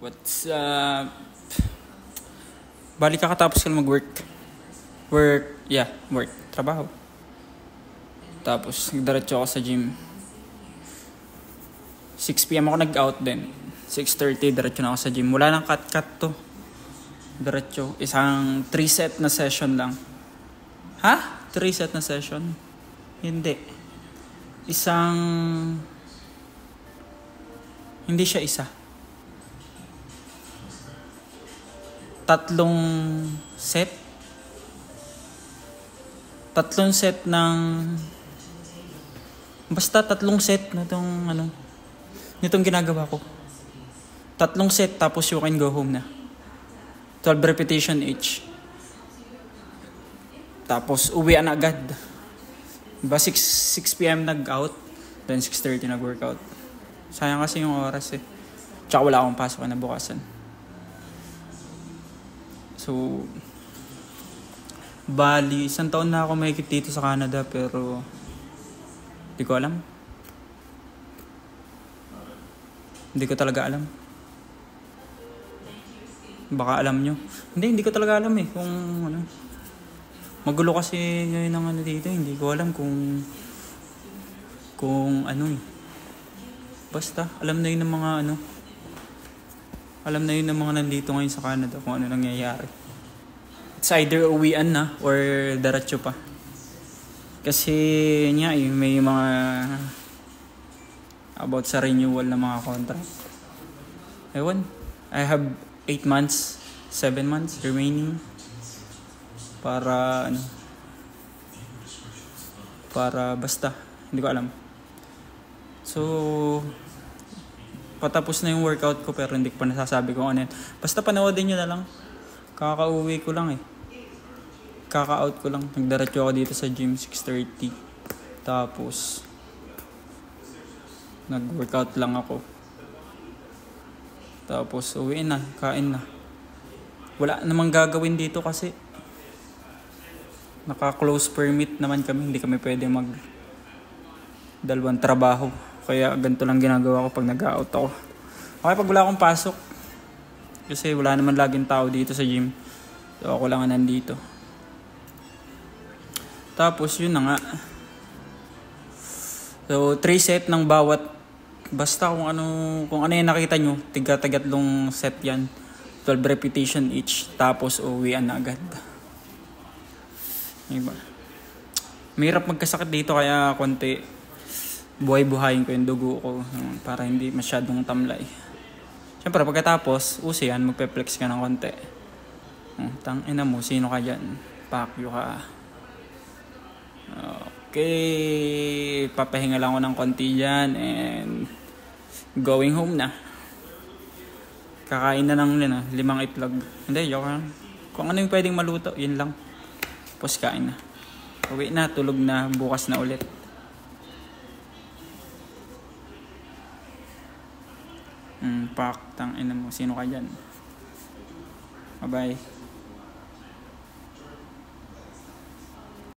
What's balik kakatapos ko mag-work. Work. Trabaho. Tapos nagdiretso ako sa gym. 6 PM ako nag-out din. 6:30 diretso na ako sa gym. Wala nang cut to. Diretso. Isang 3 set na session lang. Ha? 3 set na session? Hindi. Hindi siya isa. 3 set. 3 set ng... Basta 3 set nitong ginagawa ko. 3 set tapos you can go home na. 12 repetition each. Tapos uwi na agad. Diba 6 PM nag-out, then 6:30 nag-workout. Sayang kasi yung oras eh. Tsaka wala akong pasok na bukasan. So, bali, 1 taon na ako mahigit dito sa Canada pero di ko alam. Hindi ko talaga alam. Baka alam nyo. Hindi ko talaga alam eh kung ano. Magulo kasi ngayon ng dito. Hindi ko alam kung ano eh. Basta, alam na yun ng mga Alam na yun ng mga nandito ngayon sa Canada kung ano nangyayari. It's either uwian na or diretso pa. Kasi niya may mga about sa renewal ng mga contract. Ewan. I have 8 months, 7 months remaining para basta hindi ko alam. So patapos na yung workout ko pero hindi ko pa nasasabi kung ano yan. Basta panoodin nyo na lang. Kakauwi ko lang eh. Kaka-out ko lang. Nagdiretso ako dito sa gym 6:30. Tapos nag-workout lang ako. Tapos uwi na, kain na. Wala namang gagawin dito kasi naka-close permit naman kami. Hindi kami pwede dalawang trabaho. Kaya ganito lang ginagawa ko pag nag-out ako. Okay pag wala akong pasok. Kasi wala naman laging tao dito sa gym. So ako lang nandito. Tapos yun na nga. So 3 set ng bawat. Basta kung ano yung nakita nyo. Tiga-tatlong set yan. 12 repetition each. Tapos uwian na agad. Diba? Mahirap magkasakit dito kaya konti buhay-buhayin ko yung dugo ko para hindi masyadong tamlay. Siyempre pagkatapos, uso yan, magpe-flex ka ng konti. Tangina mo, sino ka dyan? Pakyo ka. Okay, papahinga lang ako ng konti dyan and going home na. Kakain na ng 5 itlog. Hindi, joke lang. Kung ano yung pwedeng maluto, yun lang. Tapos kain na. Uwi na, tulog na, bukas na ulit. Tangina mo, sino ka dyan? Bye-bye.